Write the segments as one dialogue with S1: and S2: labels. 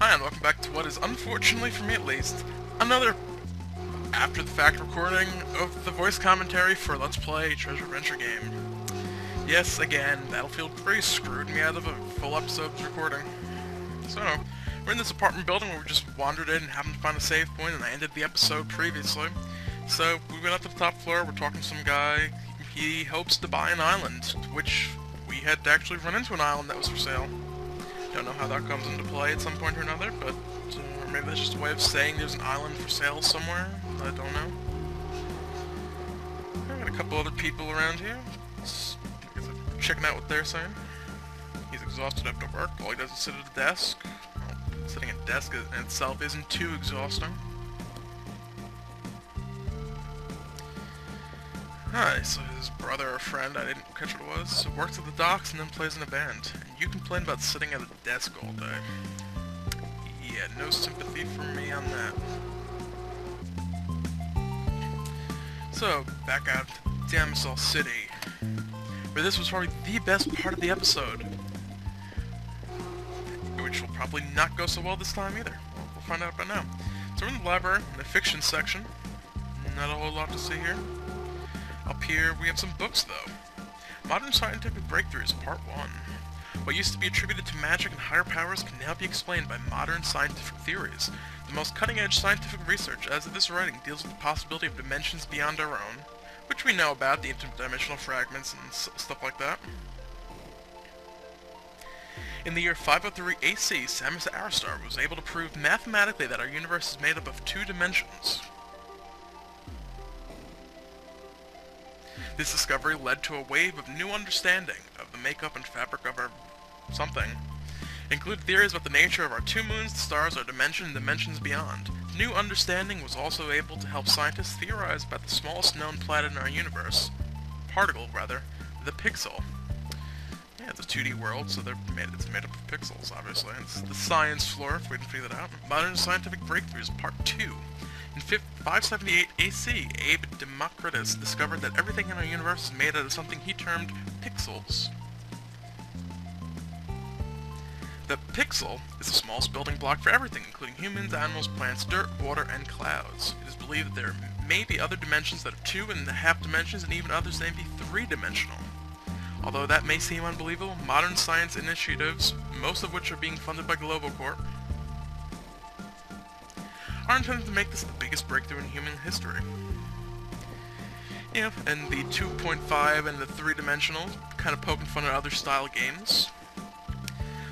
S1: Hi, and welcome back to what is, unfortunately for me at least, another after-the-fact recording of the voice commentary for Let's Play Treasure Adventure game. Yes, again, Battlefield 3 screwed me out of a full episode's recording. So, we're in this apartment building where we just wandered in and happened to find a save point, and I ended the episode previously. So, we went up to the top floor, we're talking to some guy. He hopes to buy an island, which we had actually run into an island that was for sale. Don't know how that comes into play at some point or another, but or maybe that's just a way of saying there's an island for sale somewhere. I don't know. I got a couple other people around here. Checking out what they're saying. He's exhausted after work. All he does is sit at a desk. Well, sitting at a desk in itself isn't too exhausting. Hi, so his brother or friend, I didn't catch what it was, works at the docks and then plays in a band. And you complain about sitting at a desk all day. Yeah, no sympathy from me on that. So, back out to Damsel City, where this was probably the best part of the episode. Which will probably not go so well this time either. We'll find out about now. So we're in the library, in the fiction section. Not a whole lot to see here. Up here, we have some books, though. Modern Scientific Breakthroughs, Part 1. What used to be attributed to magic and higher powers can now be explained by modern scientific theories. The most cutting-edge scientific research as of this writing deals with the possibility of dimensions beyond our own, which we know about, the interdimensional fragments and stuff like that. In the year 503 AC, Samus Aristar was able to prove mathematically that our universe is made up of two dimensions. This discovery led to a wave of new understanding of the makeup and fabric of our something. Included theories about the nature of our two moons, the stars, our dimension, and dimensions beyond. New understanding was also able to help scientists theorize about the smallest known planet in our universe. Particle, rather. The pixel. Yeah, it's a 2D world, so it's made up of pixels, obviously. It's the science floor, if we didn't figure that out. Modern Scientific Breakthroughs, Part 2. In 578 AC, Abe Democritus discovered that everything in our universe is made out of something he termed pixels. The pixel is the smallest building block for everything, including humans, animals, plants, dirt, water, and clouds. It is believed that there may be other dimensions that are 2.5 dimensions, and even others that may be 3-dimensional. Although that may seem unbelievable, modern science initiatives, most of which are being funded by Global Corp, are intended to make this the biggest breakthrough in human history. Yeah, and the 2.5 and the 3-dimensional, kind of poking fun at other style games.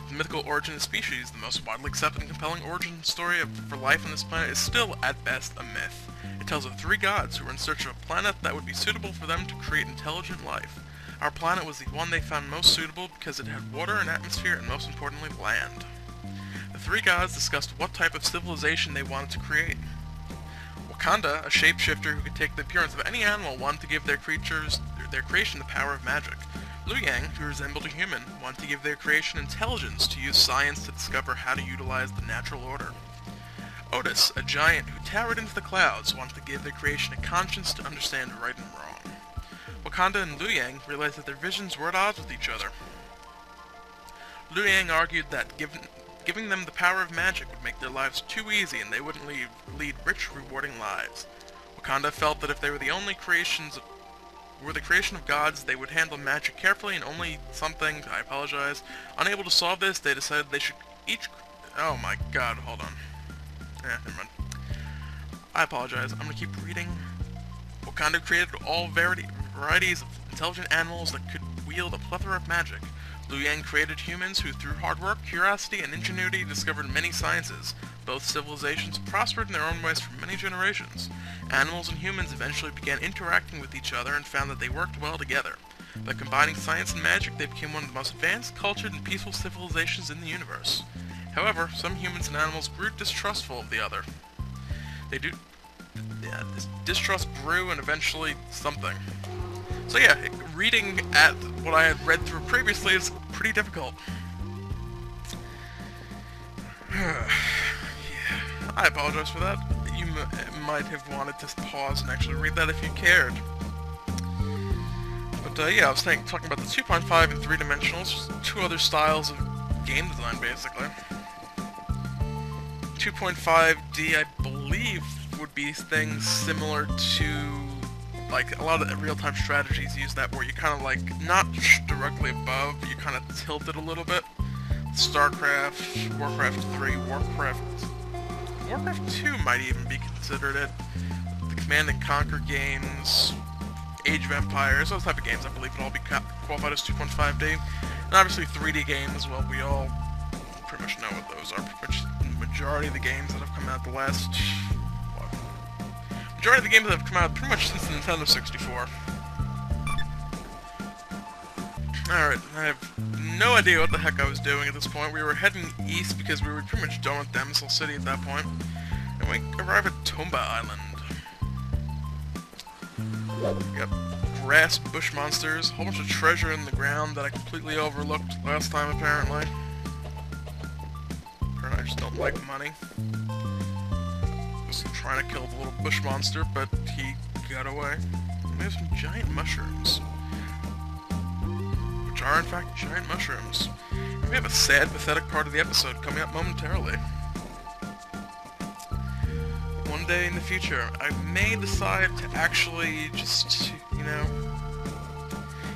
S1: The mythical origin of species, the most widely accepted and compelling origin story for life on this planet, is still, at best, a myth. It tells of 3 gods who were in search of a planet that would be suitable for them to create intelligent life. Our planet was the one they found most suitable because it had water and atmosphere and, most importantly, land. The 3 gods discussed what type of civilization they wanted to create. Wakanda, a shapeshifter who could take the appearance of any animal, wanted to give their creation the power of magic. Liu Yang, who resembled a human, wanted to give their creation intelligence to use science to discover how to utilize the natural order. Otis, a giant who towered into the clouds, wanted to give their creation a conscience to understand right and wrong. Wakanda and Liu Yang realized that their visions were at odds with each other. Liu Yang argued that giving them the power of magic would make their lives too easy and they wouldn't lead rich, rewarding lives. Wakanda felt that if they were the creation of gods, they would handle magic carefully and only something, I apologize, unable to solve this, they decided they should each... Oh my god, hold on. Never mind. I apologize, I'm gonna keep reading. Wakanda created all varieties of intelligent animals that could wield a plethora of magic. Liu Yang created humans who, through hard work, curiosity, and ingenuity, discovered many sciences. Both civilizations prospered in their own ways for many generations. Animals and humans eventually began interacting with each other and found that they worked well together. By combining science and magic, they became one of the most advanced, cultured, and peaceful civilizations in the universe. However, some humans and animals grew distrustful of the other. This distrust grew and eventually something. So yeah, reading at what I had read through previously is pretty difficult. Yeah, I apologize for that. You might have wanted to pause and actually read that if you cared. But yeah, I was talking about the 2.5 and 3-dimensionals, just 2 other styles of game design, basically. 2.5D, I believe, would be things similar to, like, a lot of the real-time strategies use that, where you kind of, like, not directly above, but you kind of tilt it a little bit. StarCraft, Warcraft 3, Warcraft 2 might even be considered it. The Command and Conquer games, Age of Empires, those type of games I believe would all be qualified as 2.5D. And obviously 3D games, well, we all pretty much know what those are. Pretty much the majority of the games that have come out the last... what? Majority of the games that have come out pretty much since the Nintendo 64. Alright, I have no idea what the heck I was doing at this point. We were heading east because we were pretty much done with Damsel City at that point. And we arrive at Tomba Island. We got grass bush monsters, a whole bunch of treasure in the ground that I completely overlooked last time, apparently. Apparently I just don't like money. Was trying to kill the little bush monster, but he got away. And we have some giant mushrooms. Which are, in fact, giant mushrooms. And we have a sad, pathetic part of the episode coming up momentarily. One day in the future, I may decide to actually just, you know...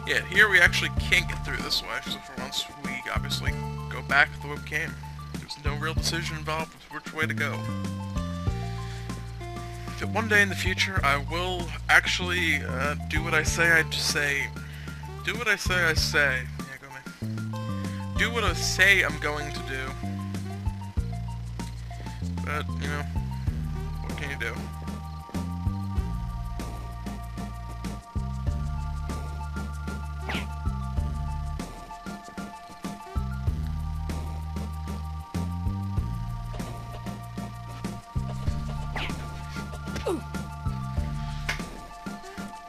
S1: Yeah, here we actually can't get through this way, so for once we obviously go back the way we came. There's no real decision involved with which way to go. But one day in the future, I will actually do what I say I say. Do what I say I say. Yeah, go me. Do what I say I'm going to do. But, you know... what can you do?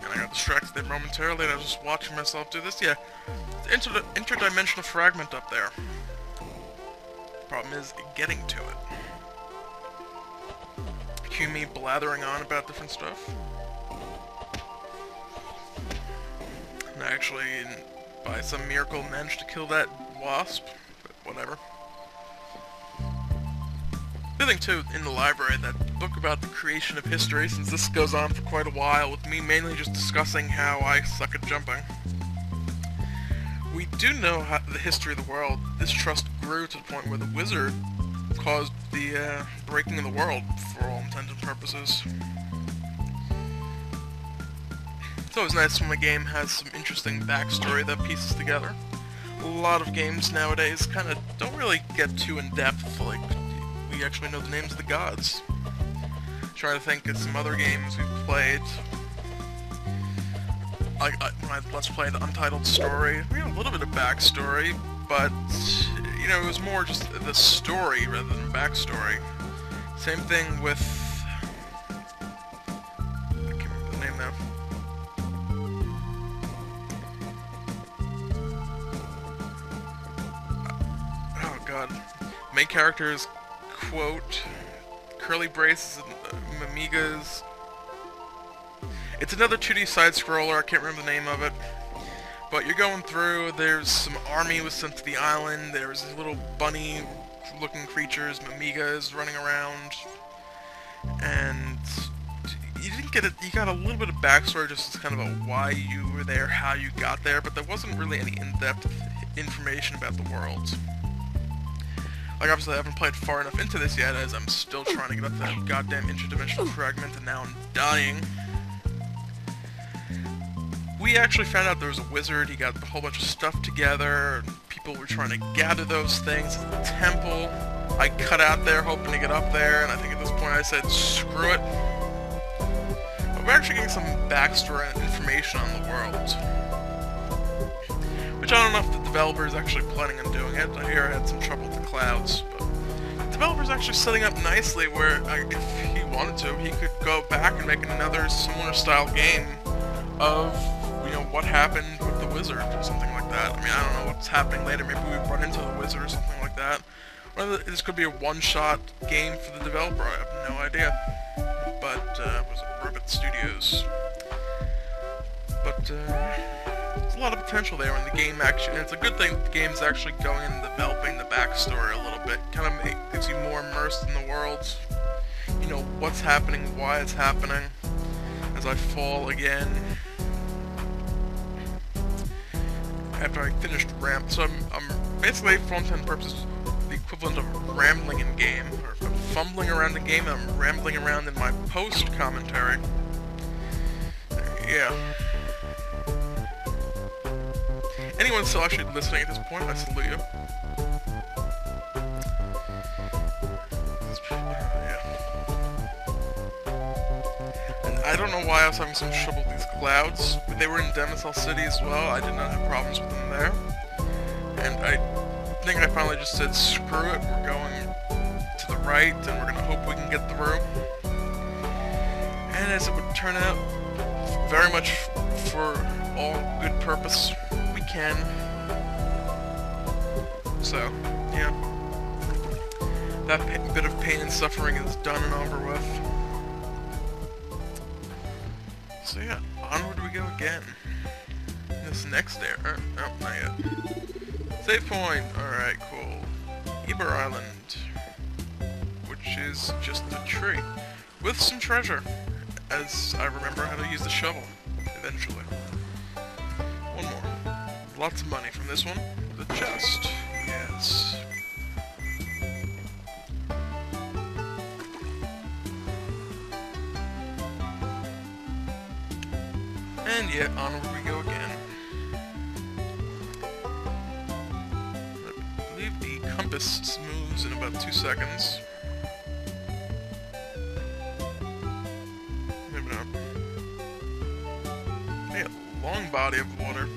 S1: And I got distracted there momentarily and I was just watching myself do this. Yeah, it's an interdimensional fragment up there. Problem is getting to it. Cue me blathering on about different stuff. And I actually, by some miracle, managed to kill that wasp, but whatever. The other thing too, in the library, that book about the creation of history, since this goes on for quite a while, with me mainly just discussing how I suck at jumping. We do know how the history of the world. This trust grew to the point where the wizard caused the breaking of the world, for all intents and purposes. It's always nice when a game has some interesting backstory that pieces together. A lot of games nowadays kind of don't really get too in-depth, like, we actually know the names of the gods. Trying to think of some other games we've played. When I Let's Play the Untitled Story, we had a little bit of backstory, but you know, it was more just the story rather than backstory. Same thing with... I can't remember the name now. Oh god. Main characters quote curly braces and Mamigas. It's another 2D side-scroller, I can't remember the name of it. But you're going through, there's some army was sent to the island, there's these little bunny-looking creatures, Mamigas, running around. And you didn't get it, you got a little bit of backstory just as kind of a why you were there, how you got there, but there wasn't really any in-depth information about the world. Like, obviously I haven't played far enough into this yet, as I'm still trying to get up to that goddamn interdimensional fragment, and now I'm dying. We actually found out there was a wizard, he got a whole bunch of stuff together, and people were trying to gather those things at the temple. I cut out there hoping to get up there, and I think at this point I said, screw it. But we're actually getting some backstory and information on the world. Which I don't know if the developer is actually planning on doing it. I hear I had some trouble with the clouds, but the developer's actually setting up nicely where, if he wanted to, he could go back and make another similar style game of, you know, what happened with the wizard or something like that. I mean, I don't know what's happening later. Maybe we run into the wizard or something like that. Or this could be a one-shot game for the developer. I have no idea. But, was it Robot Studios? But, a lot of potential there in the game actually, and it's a good thing that the game's actually going and developing the backstory a little bit. Kind of gets you more immersed in the world. You know, what's happening, why it's happening, as I fall again. After I finished so I'm basically, for all intents and purposes, the equivalent of rambling in game, or fumbling around the game, and I'm rambling around in my post-commentary. Yeah. Anyone still actually listening at this point, I salute you. Yeah. And I don't know why I was having some trouble with these clouds, but they were in Demisel City as well. I did not have problems with them there. And I think I finally just said, screw it, we're going to the right, and we're gonna hope we can get through. And as it would turn out, very much for all good purpose, we can. So, yeah. That bit of pain and suffering is done and over with. So yeah, onward we go again. This next area, oh, not yet. Save point, alright, cool. Eber Island, which is just a tree, with some treasure, as I remember how to use the shovel, eventually. One more. Lots of money from this one. The chest, yes. And yet, onward we go again. I believe the compass moves in about 2 seconds. Maybe not. Yeah, long body of water.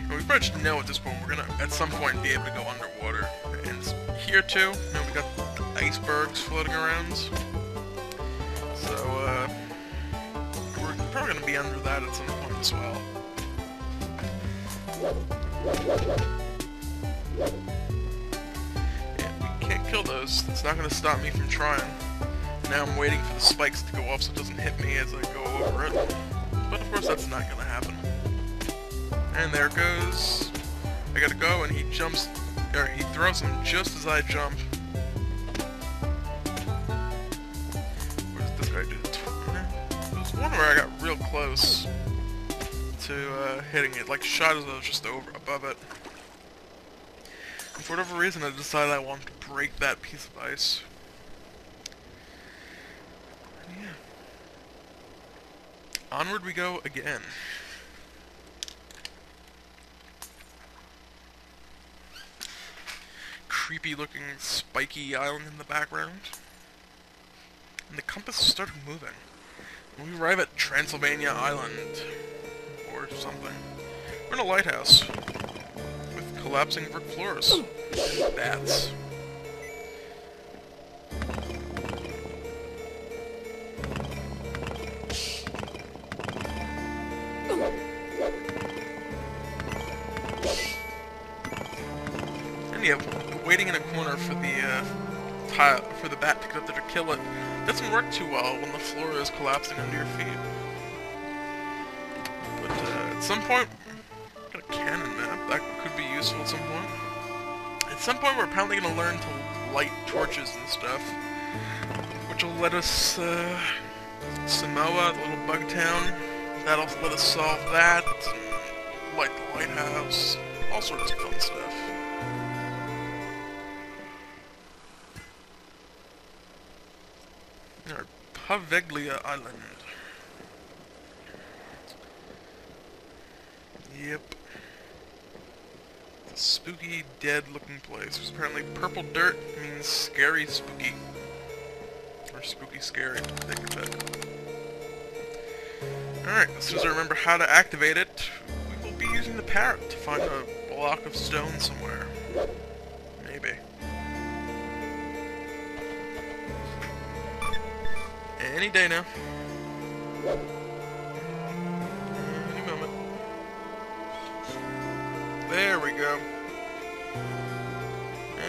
S1: And we pretty much know at this point we're gonna, at some point, be able to go underwater. And here too, you know, we got icebergs floating around. So, we're probably gonna be under that at some point as well. Yeah, we can't kill those. It's not gonna stop me from trying. Now I'm waiting for the spikes to go off so it doesn't hit me as I go over it. But of course that's not gonna happen. And there it goes. I gotta go, and he jumps, or he throws them just as I jump. What does this guy do? There was one where I got real close to hitting it, like shot as I was just over above it. And for whatever reason, I decided I wanted to break that piece of ice. And yeah. Onward we go again. Creepy looking spiky island in the background. And the compass started moving. When we arrive at Transylvania Island, or something, we're in a lighthouse with collapsing brick floors and bats. And yeah, waiting in a corner for the bat to get up there to kill it doesn't work too well when the floor is collapsing under your feet. But at some point, I've got a cannon map that could be useful at some point. At some point, we're apparently going to learn to light torches and stuff, which will let us Samoa, the little bug town. That'll let us solve that, and light the lighthouse, all sorts of fun stuff. Or Paveglia Island. Yep. It's a spooky, dead-looking place. There's apparently purple dirt means scary, spooky. Or spooky, scary. Think of it. Alright, as soon as I remember how to activate it, we will be using the parrot to find a block of stone somewhere. Maybe. Any day now. Any moment. There we go.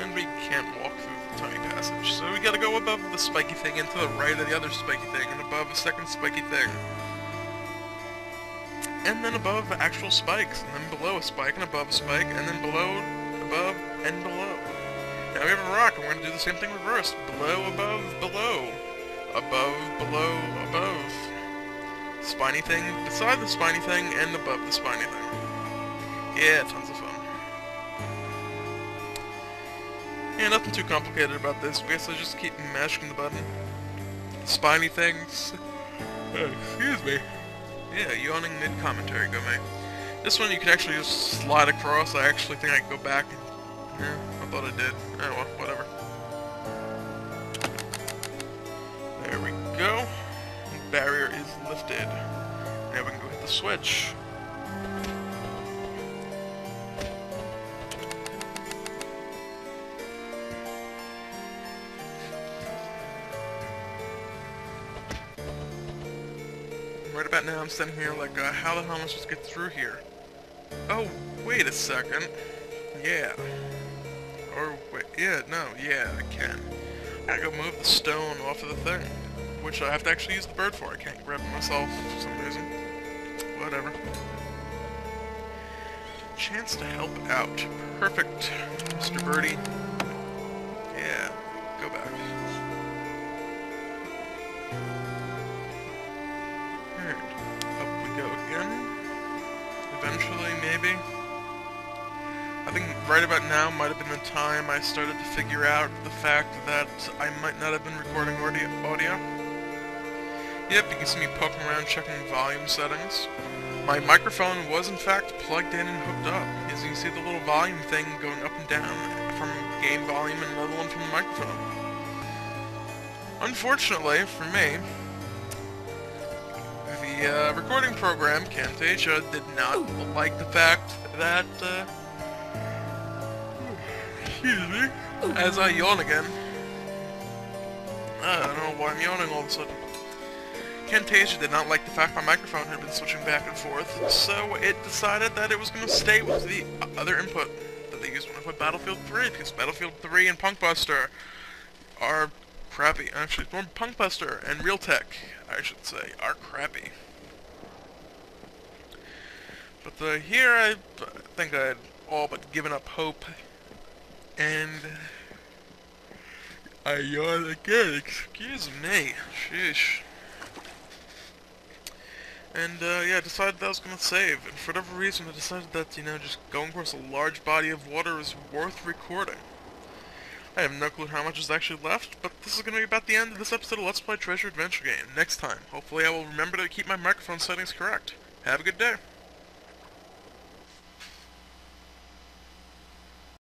S1: And we can't walk through the tiny passage, so we gotta go above the spiky thing and to the right of the other spiky thing, and above a second spiky thing. and then above actual spikes, and then below a spike, and above a spike, and then below, above, and below. Now we have a rock, and we're going to do the same thing reversed. Below, above, below. Above, below, above. Spiny thing beside the spiny thing, and above the spiny thing. Yeah, tons of fun. Yeah, nothing too complicated about this. Basically just keep mashing the button. Spiny things. Excuse me. Yeah, yawning mid-commentary, go me. This one you can actually just slide across. I actually think I can go back and... Yeah, I thought I did. Oh well, whatever. There we go. The barrier is lifted. Now we can go hit the switch. Right about now I'm standing here like, how the hell am I supposed to get through here? Oh, wait a second. Yeah. Or, wait, yeah, no, yeah, I can. I gotta go move the stone off of the thing. Which I have to actually use the bird for. I can't grab it myself for some reason. Whatever. Chance to help out. Perfect, Mr. Birdie. Yeah, go back. Up we go again. Eventually, maybe. I think right about now might have been the time I started to figure out the fact that I might not have been recording audio. Yep, you can see me poking around checking volume settings. My microphone was in fact plugged in and hooked up. As you can see the little volume thing going up and down from game volume and another one from the microphone. Unfortunately, for me, the recording program, Camtasia, did not like the fact that, excuse me, as I yawn again. I don't know why I'm yawning all of a sudden. Camtasia did not like the fact my microphone had been switching back and forth, so it decided that it was going to stay with the other input that they used when I put Battlefield 3, because Battlefield 3 and Punkbuster are crappy. Actually, Punkbuster and realtek, I should say, are crappy. But here I think I had all but given up hope, and I yawn again, excuse me, sheesh. And, yeah, I decided that I was gonna save, and for whatever reason I decided that, you know, just going across a large body of water is worth recording. I have no clue how much is actually left, but this is gonna be about the end of this episode of Let's Play Treasure Adventure Game. Next time, hopefully I will remember to keep my microphone settings correct. Have a good day.